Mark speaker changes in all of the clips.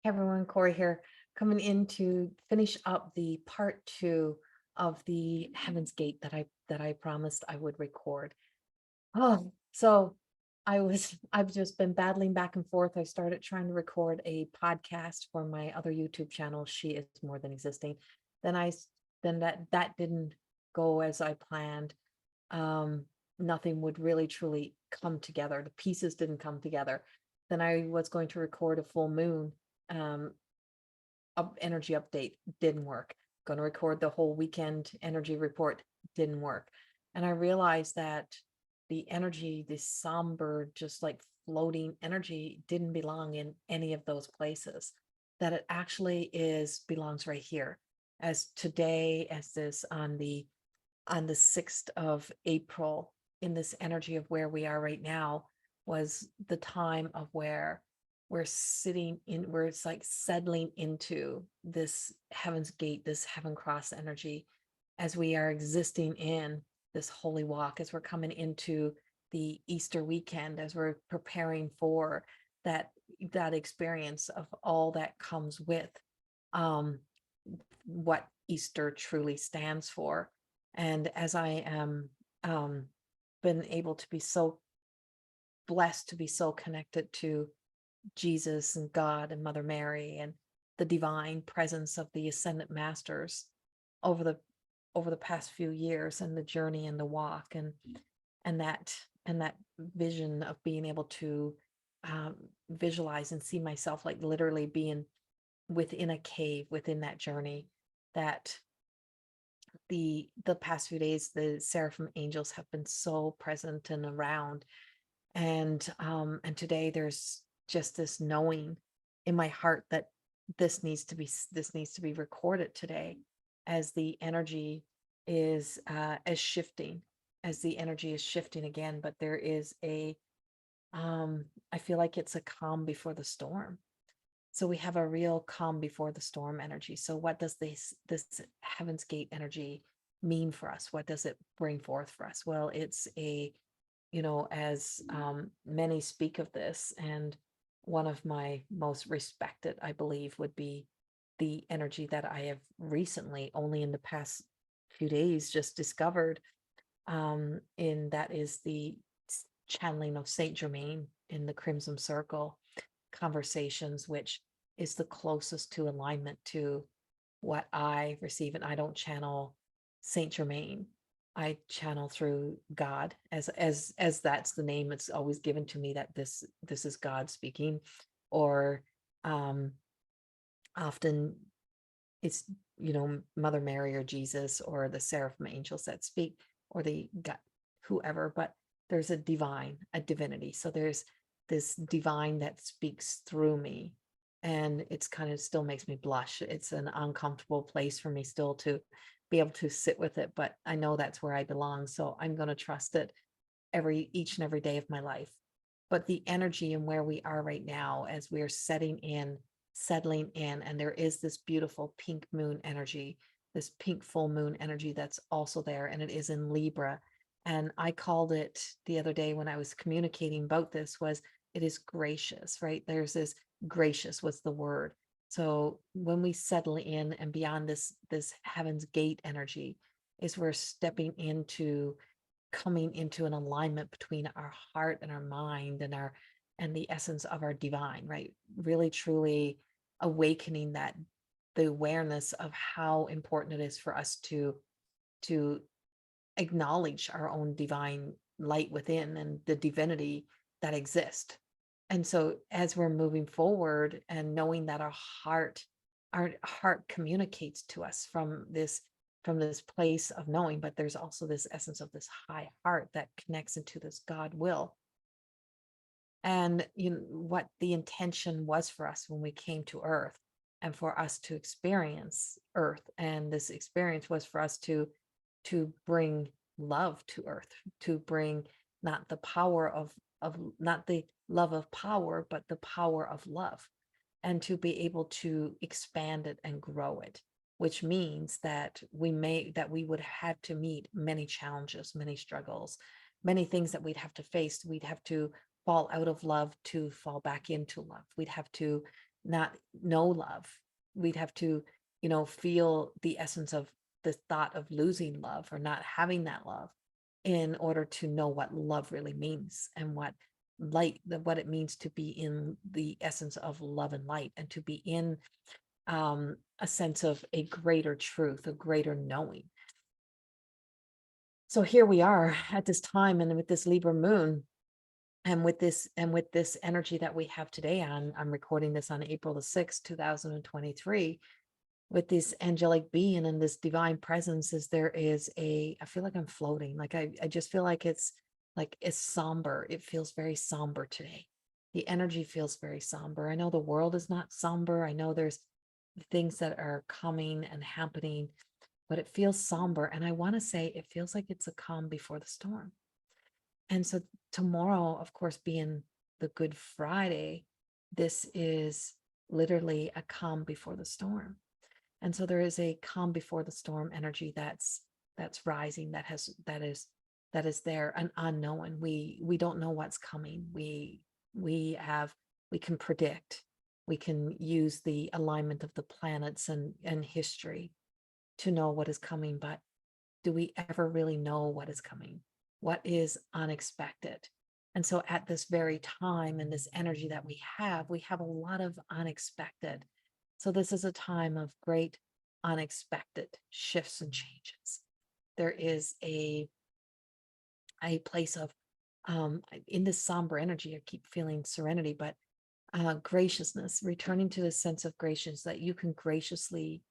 Speaker 1: Hey everyone, Corrie here, coming in to finish up the part two of the Heaven's Gate that I promised I would record. Oh, so I've just been battling back and forth. I started trying to record a podcast for my other YouTube channel, She Is More Than Existing. Then I then that didn't go as I planned. Um, Nothing would really truly come together. The pieces didn't come together. Then I was going to record a full moon um energy update, didn't work. Going to record the whole weekend energy report, didn't work. And I realized that the energy, this somber, just like floating energy, didn't belong in any of those places. That it actually belongs right here. As today, as this on the 6th of April, in this energy of where we are right now, was the time of where where it's like settling into this Heaven's Gate, this Heaven Cross energy, as we are existing in this holy walk, as we're coming into the Easter weekend, as we're preparing for that experience of all that comes with um, what Easter truly stands for. And as I am been able to be so blessed to be so connected to Jesus and God and Mother Mary and the divine presence of the ascendant masters over the past few years, and the journey and the walk, and that and that vision of being able to um, visualize and see myself like literally being within a cave within that journey. That the past few days, the seraphim angels have been so present and around, and today there's just this knowing in my heart that this needs to be recorded today, as the energy is as shifting as the energy is shifting again. But there is a I feel like it's a calm before the storm. So we have a real calm before the storm energy. So what does this Heaven's Gate energy mean for us? What does it bring forth for us? Well, it's a, as many speak of this, and one of my most respected, I believe, would be the energy that I have recently, only in the past few days, just discovered. In that is the channeling of Saint Germain in the Crimson Circle conversations, which is the closest to alignment to what I receive. And I don't channel Saint Germain. I channel through God, as that's the name it's always given to me, that this is God speaking. Or um often it's, Mother Mary or Jesus or the seraphim angels that speak, or the God, whoever. But there's a divinity. So there's this divine that speaks through me, and it's kind of still makes me blush. It's an uncomfortable place for me still to be able to sit with it, but I know that's where I belong, so I'm going to trust it each and every day of my life. But the energy and where we are right now, as we are settling in, and there is this beautiful pink moon energy, this pink full moon energy that's also there, and it is in Libra. And I called it the other day when I was communicating about this, was it is gracious, right? There's this gracious was the word. So when we settle in and beyond this Heaven's Gate energy, is we're stepping into, coming into an alignment between our heart and our mind and the essence of our divine, right? Really truly awakening that, the awareness of how important it is for us to acknowledge our own divine light within and the divinity that exists. And so as we're moving forward and knowing that our heart communicates to us from this place of knowing, but there's also this essence of this high heart that connects into this God will. And what the intention was for us when we came to earth, and for us to experience earth, and this experience was for us to bring love to earth, to bring not the power of not the love of power, but the power of love, and to be able to expand it and grow it, which means that we would have to meet many challenges, many struggles, many things that we'd have to face. We'd have to fall out of love to fall back into love. We'd have to not know love. We'd have to, feel the essence of the thought of losing love or not having that love in order to know what love really means and what it means to be in the essence of love and light, and to be in a sense of a greater truth, a greater knowing. So here we are at this time, and with this Libra moon, and with this energy that we have today, I'm recording this on April the 6th, 2023, with this angelic being and this divine presence. I feel like I'm floating. Like I just feel like it's somber. It feels very somber today. The energy feels very somber. I know the world is not somber. I know there's things that are coming and happening, but it feels somber. And I want to say it feels like it's a calm before the storm. And so tomorrow, of course, being the Good Friday, this is literally a calm before the storm. And so there is a calm before the storm energy that's rising, that is there, an unknown. We don't know what's coming. We can predict. We can use the alignment of the planets and history to know what is coming, but do we ever really know what is coming? What is unexpected? And so at this very time, and this energy that we have a lot of unexpected. So this is a time of great unexpected shifts and changes. There is a place of in this somber energy, I keep feeling serenity, but graciousness, returning to a sense of graciousness, that you can graciously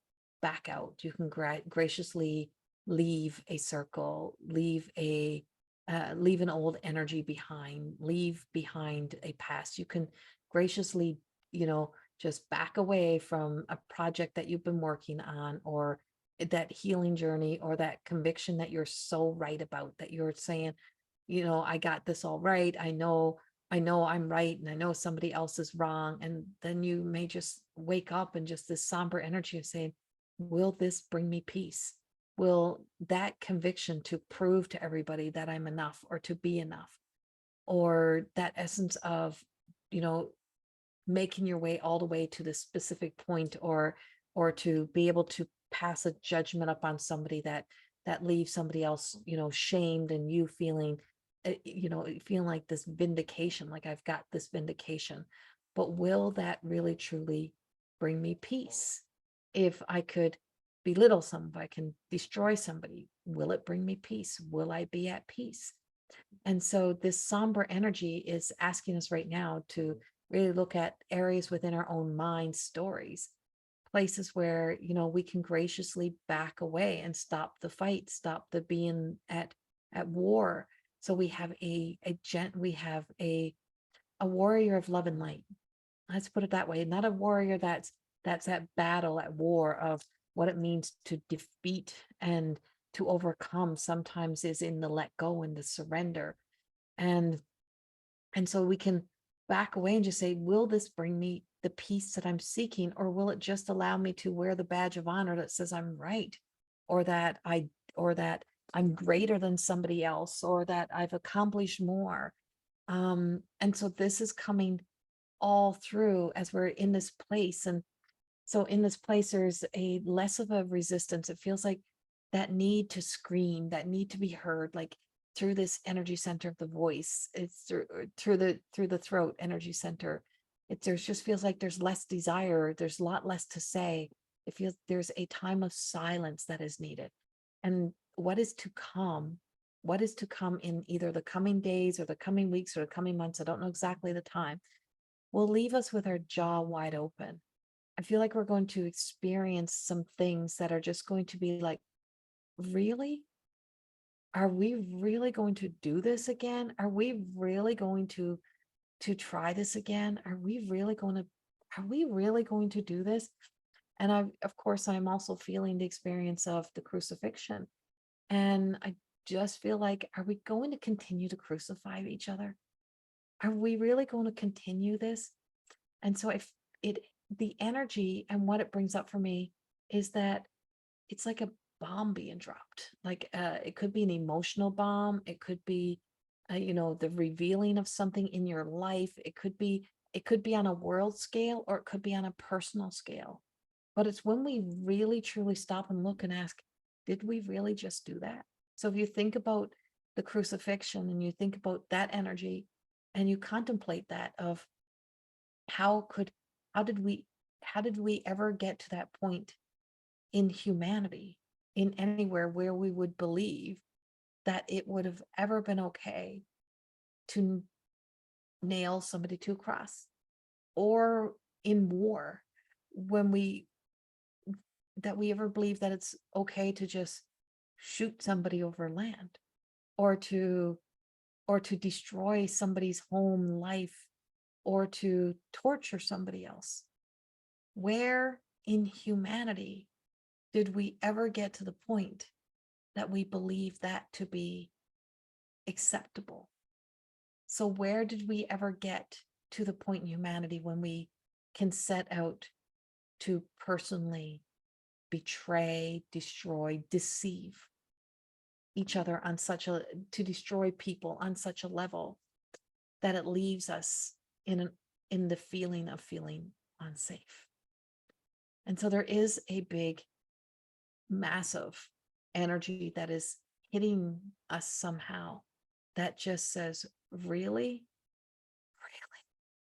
Speaker 1: back out. You can graciously leave a circle, leave an old energy behind, leave behind a past. You can graciously, just back away from a project that you've been working on, or that healing journey, or that conviction that you're so right about, that you're saying, I got this all right. I know I'm right, and I know somebody else is wrong. And then you may just wake up and just this somber energy of saying, will this bring me peace? Will that conviction to prove to everybody that I'm enough, or to be enough, or that essence of, making your way all the way to the specific point, or to be able to pass a judgment upon somebody that leaves somebody else, shamed, and you feeling, feeling like this vindication, like I've got this vindication. But will that really truly bring me peace? If I could belittle somebody, if I can destroy somebody, will it bring me peace? Will I be at peace? And so this somber energy is asking us right now to really look at areas within our own mind stories, places where, we can graciously back away and stop the fight, stop the being at war. So we have a warrior of love and light. Let's put it that way. Not a warrior that's at battle, at war, of what it means to defeat and to overcome. Sometimes is in the let go and the surrender. And so we can back away and just say, will this bring me the peace that I'm seeking, or will it just allow me to wear the badge of honor that says I'm right, or that I'm greater than somebody else, or that I've accomplished more? And so this is coming all through as we're in this place. And so in this place, there's a less of a resistance. It feels like that need to scream, that need to be heard, like through this energy center of the voice. It's through the throat energy center. Just feels like there's less desire. There's a lot less to say. It feels there's a time of silence that is needed. And what is to come in either the coming days or the coming weeks or the coming months, I don't know exactly the time, will leave us with our jaw wide open. I feel like we're going to experience some things that are just going to be like, really? Are we really going to do this again? Are we really going to try this again? Are we really going to do this? And of course, I'm also feeling the experience of the crucifixion. And I just feel like, are we going to continue to crucify each other? Are we really going to continue this? And so if the energy and what it brings up for me is that it's like a bomb being dropped. Like it could be an emotional bomb. It could be, the revealing of something in your life. It could be it could be on a world scale or it could be on a personal scale. But it's when we really truly stop and look and ask, did we really just do that? So if you think about the crucifixion and you think about that energy and you contemplate that of how could, how did we, how did we ever get to that point in humanity, in anywhere where we would believe that it would have ever been okay to nail somebody to a cross, or in war, when we, that we ever believe that it's okay to just shoot somebody over land, or to, or to destroy somebody's home life, or to torture somebody else. Where in humanity did we ever get to the point that we believe that to be acceptable? So where did we ever get to the point in humanity when we can set out to personally betray, destroy, deceive each other on such a, to destroy people on such a level that it leaves us in the feeling of feeling unsafe? And so there is a big, massive energy that is hitting us somehow that just says, really,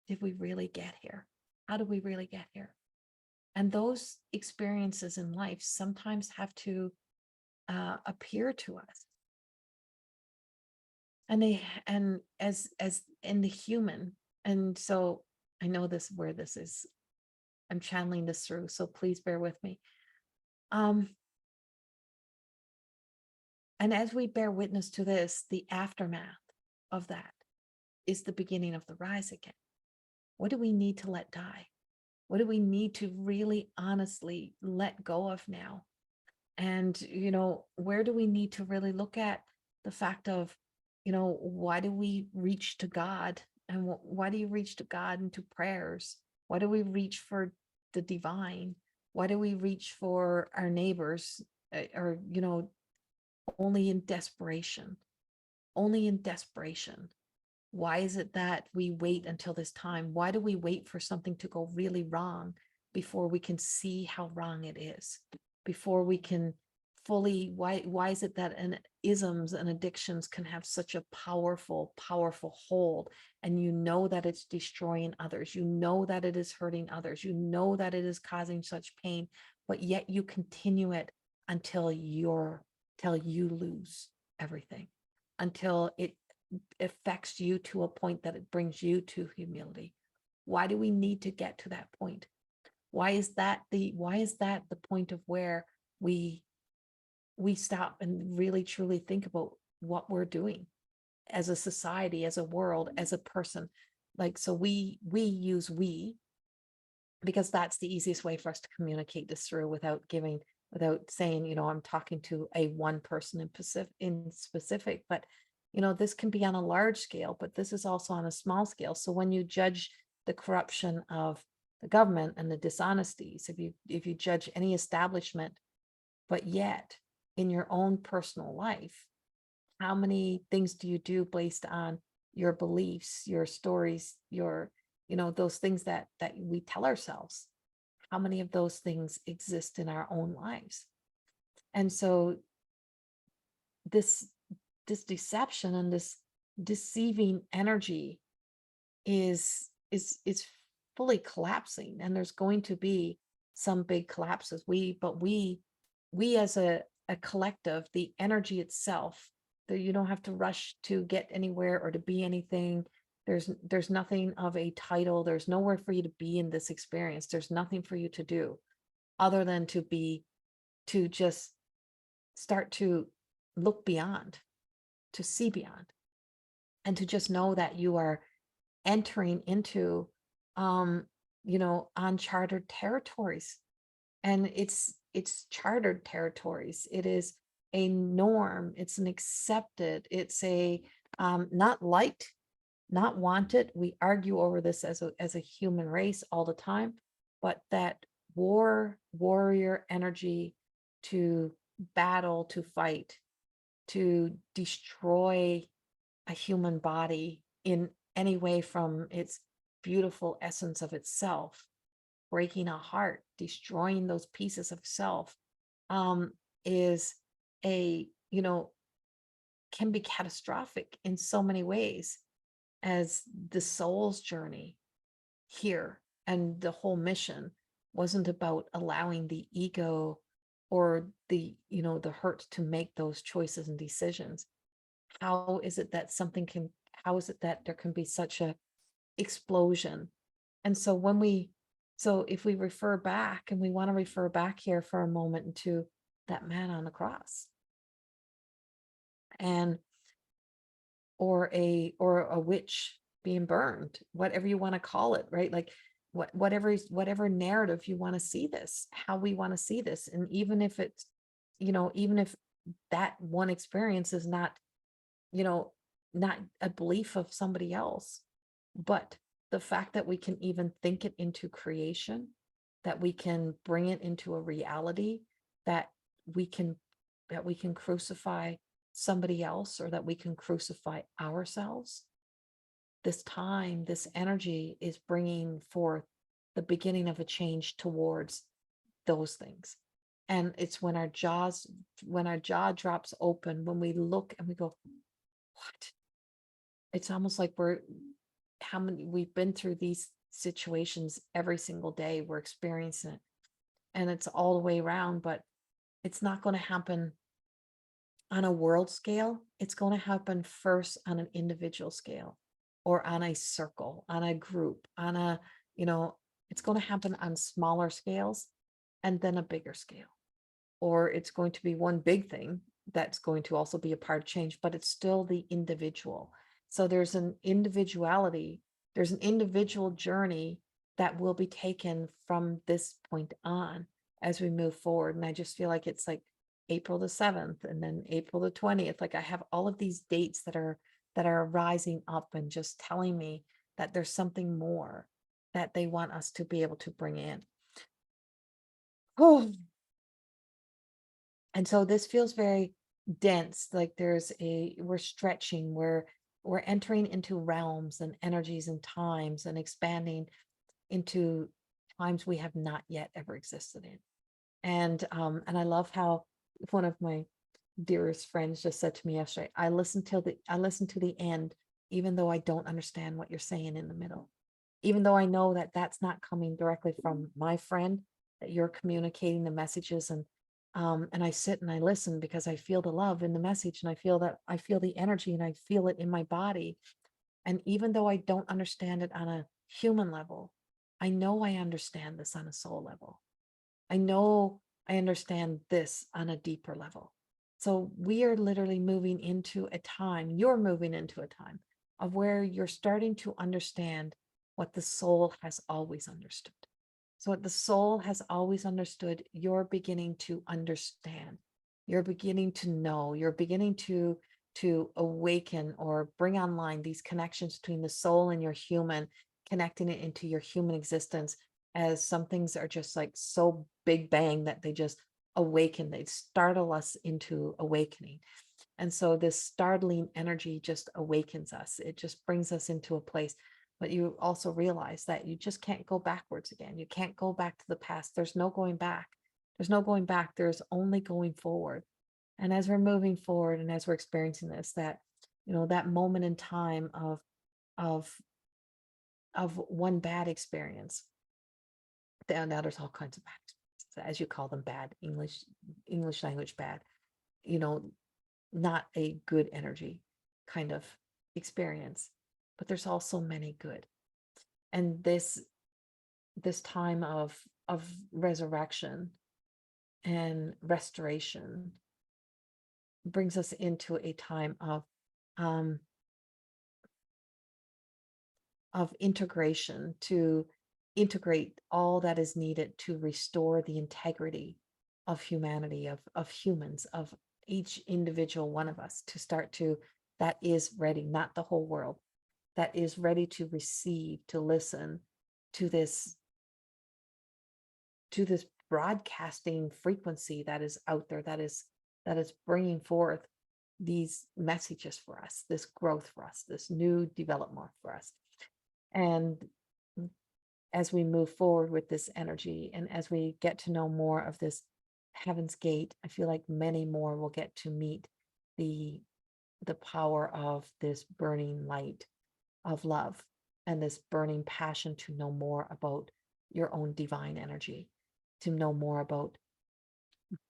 Speaker 1: did we really get here? How did we really get here? And those experiences in life sometimes have to appear to us. And they, and as in the human, and so I know this, where this is, I'm channeling this through, so please bear with me. And as we bear witness to this, the aftermath of that is the beginning of the rise again. What do we need to let die? What do we need to really honestly let go of now? And, you know, where do we need to really look at the fact of, you know, why do we reach to God? And why do you reach to God into prayers? Why do we reach for the divine? Why do we reach for our neighbors? Or, you know, only in desperation, only in desperation. Why is it that we wait until this time? Why do we wait for something to go really wrong before we can see how wrong it is? Before we can fully, why is it that isms and addictions can have such a powerful, powerful hold? And you know that it's destroying others. You know that it is hurting others. You know that it is causing such pain, but yet you continue it until you lose everything, until it affects you to a point that it brings you to humility. Why do we need to get to that point? Why is that the point of where we stop and really truly think about what we're doing as a society, as a world, as a person? Like, so we use we because that's the easiest way for us to communicate this through without saying, you know, I'm talking to a one person in specific, but you know, this can be on a large scale, but this is also on a small scale. So when you judge the corruption of the government and the dishonesties, if you judge any establishment, but yet in your own personal life, how many things do you do based on your beliefs, your stories, your, you know, those things that we tell ourselves? How many of those things exist in our own lives? And so this deception and this deceiving energy is fully collapsing, and there's going to be some big collapses. We as a collective, the energy itself, that you don't have to rush to get anywhere or to be anything. There's nothing of a title. There's nowhere for you to be in this experience. There's nothing for you to do other than to just start to look beyond, to see beyond, and to just know that you are entering into, you know, uncharted territories. And it's chartered territories. It is a norm. It's an accepted. It's a not liked, not wanted. We argue over this as a human race all the time, but that warrior energy to battle, to fight, to destroy a human body in any way, from its beautiful essence of itself, breaking a heart, destroying those pieces of self, is a, can be catastrophic in so many ways, as the soul's journey here. And the whole mission wasn't about allowing the ego or the, the hurt to make those choices and decisions. How is it that how is it that there can be such a explosion? And so if we refer back, and we want to refer back here for a moment to that man on the cross, and or a witch being burned, whatever you want to call it, right? Like whatever narrative you want to see this, how we want to see this. And even if it's, even if that one experience is not, not a belief of somebody else, but the fact that we can even think it into creation, that we can bring it into a reality, that we can crucify somebody else, or that we can crucify ourselves. This time, this energy is bringing forth the beginning of a change towards those things. And it's when our jaw drops open, when we look and we go, what? It's almost like we've been through these situations every single day. We're experiencing it, and it's all the way around, but it's not going to happen on a world scale. It's going to happen first on an individual scale, or on a circle, on a group, on a, it's going to happen on smaller scales, and then a bigger scale. Or it's going to be one big thing that's going to also be a part of change, but it's still the individual. So there's an individuality, there's an individual journey that will be taken from this point on as we move forward. And I just feel like it's like April the 7th, and then April the 20th. Like I have all of these dates that are rising up and just telling me that there's something more that they want us to be able to bring in. Oh, and so this feels very dense. Like we're stretching, we're entering into realms and energies and times, and expanding into times we have not yet ever existed in. And I love how one of my dearest friends just said to me yesterday, I listen to the end, even though I don't understand what you're saying in the middle, even though I know that that's not coming directly from my friend, that you're communicating the messages. And I sit and I listen, because I feel the love in the message, and I feel the energy, and I feel it in my body. And even though I don't understand it on a human level, I know I understand this on a soul level. I know I understand this on a deeper level. So we are literally moving into a time, you're moving into a time of where you're starting to understand what the soul has always understood. So what the soul has always understood, you're beginning to understand. You're beginning to know, you're beginning to awaken, or bring online these connections between the soul and your human, connecting it into your human existence, as some things are just like so big bang that they just awaken, they startle us into awakening. And so this startling energy just awakens us. It just brings us into a place. But you also realize that you just can't go backwards again. You can't go back to the past. There's no going back. There's no going back. There's only going forward. And as we're moving forward, and as we're experiencing this, that, that moment in time of one bad experience, now there's all kinds of bad experiences, as you call them, bad English language bad, not a good energy kind of experience, but there's also many good. And this time of resurrection and restoration brings us into a time of integration, to integrate all that is needed to restore the integrity of humanity, of humans, of each individual one of us, to start to, that is ready, not the whole world, that is ready to receive, to listen to this broadcasting frequency that is out there, that is bringing forth these messages for us, this growth for us, this new development for us. And as we move forward with this energy and as we get to know more of this Heaven's Gate, I feel like many more will get to meet the power of this burning light of love and this burning passion to know more about your own divine energy, to know more about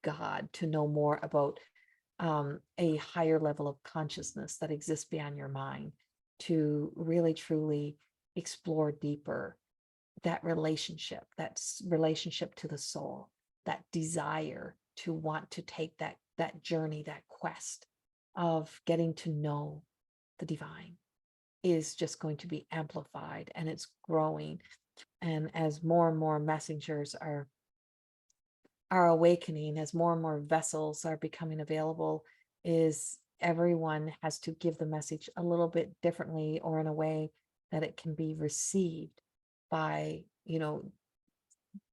Speaker 1: God, to know more about a higher level of consciousness that exists beyond your mind, to really truly explore deeper that relationship to the soul, that desire to want to take that journey, that quest of getting to know the divine is just going to be amplified, and it's growing. And as more and more messengers are awakening, as more and more vessels are becoming available, is everyone has to give the message a little bit differently, or in a way that it can be received by,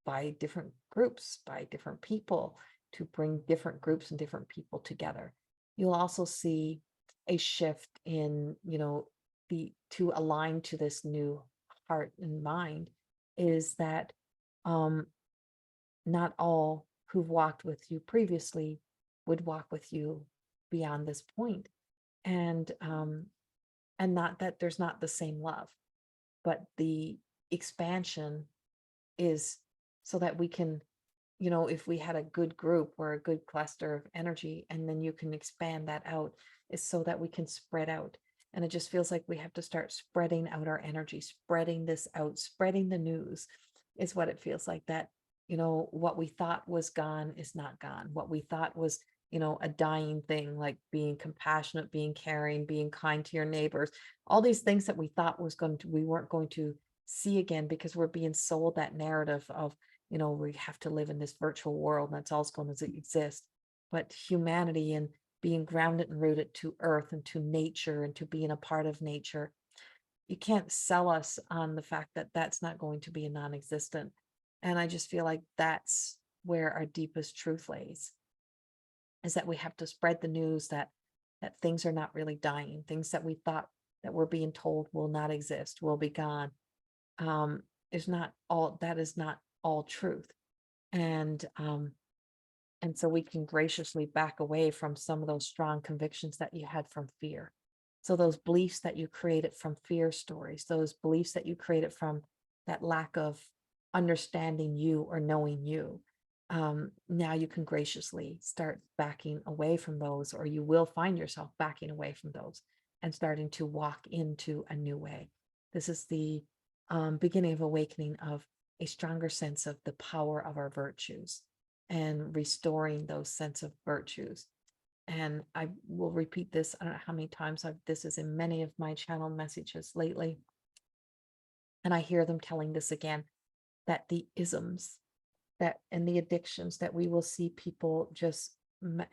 Speaker 1: by different groups, by different people, to bring different groups and different people together. You'll also see a shift in, to align to this new heart and mind, is that not all who've walked with you previously would walk with you beyond this point. And not that there's not the same love, but the expansion is so that we can, if we had a good group or a good cluster of energy, and then you can expand that out, is so that we can spread out. And it just feels like we have to start spreading out our energy, spreading this out, spreading the news is what it feels like. That, what we thought was gone is not gone. What we thought was, a dying thing, like being compassionate, being caring, being kind to your neighbors, all these things that we thought we weren't going to see again, because we're being sold that narrative of, we have to live in this virtual world and that's all it's going to exist. But humanity and being grounded and rooted to earth and to nature and to being a part of nature, you can't sell us on the fact that that's not going to be a non-existent. And I just feel like that's where our deepest truth lays, is that we have to spread the news that things are not really dying, things that we thought that we're being told will not exist, will be gone, is not all truth. And so we can graciously back away from some of those strong convictions that you had from fear. So those beliefs that you created from fear stories, those beliefs that you created from that lack of understanding you or knowing you, now you can graciously start backing away from those, or you will find yourself backing away from those and starting to walk into a new way. This is the beginning of awakening of a stronger sense of the power of our virtues and restoring those sense of virtues. And I will repeat this, I don't know how many times this is in many of my channel messages lately, and I hear them telling this again, that the isms that and the addictions, that we will see people just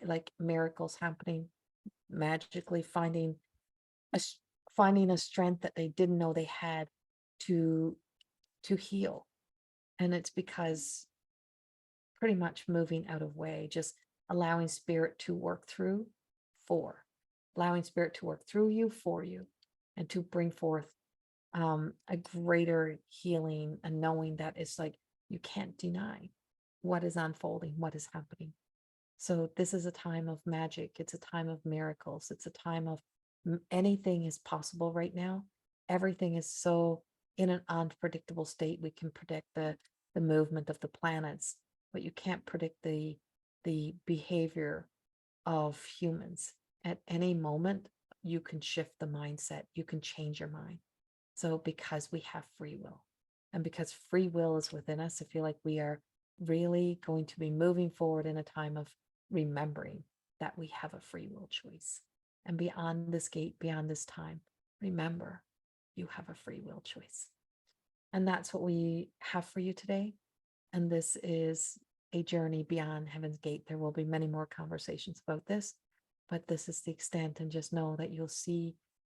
Speaker 1: like miracles happening, magically finding a strength that they didn't know they had to heal. And it's because pretty much moving out of way, just allowing spirit to work through allowing spirit to work through you, for you, and to bring forth a greater healing, and knowing that it's like you can't deny what is unfolding, what is happening. So this is a time of magic. It's a time of miracles. It's a time of anything is possible right now. Everything is so in an unpredictable state. We can predict the movement of the planets, but you can't predict the behavior of humans. At any moment, you can shift the mindset. You can change your mind. So because we have free will, and because free will is within us, I feel like we are really going to be moving forward in a time of remembering that we have a free will choice. And beyond this gate, beyond this time, remember, you have a free will choice. And that's what we have for you today. And this is a journey beyond Heaven's Gate. There will be many more conversations about this, but this is the extent. And just know that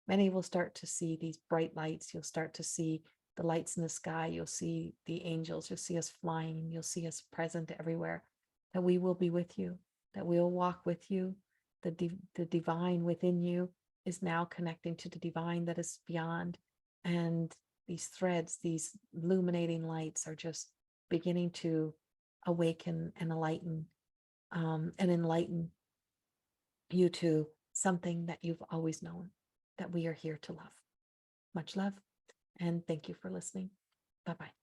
Speaker 1: many will start to see these bright lights. You'll start to see the lights in the sky. You'll see the angels. You'll see us flying. You'll see us present everywhere. That we will be with you. That we'll walk with you. The divine within you is now connecting to the divine that is beyond. And these threads, these illuminating lights are just beginning to awaken and enlighten you to something that you've always known, that we are here to love. Much love, and thank you for listening. Bye-bye.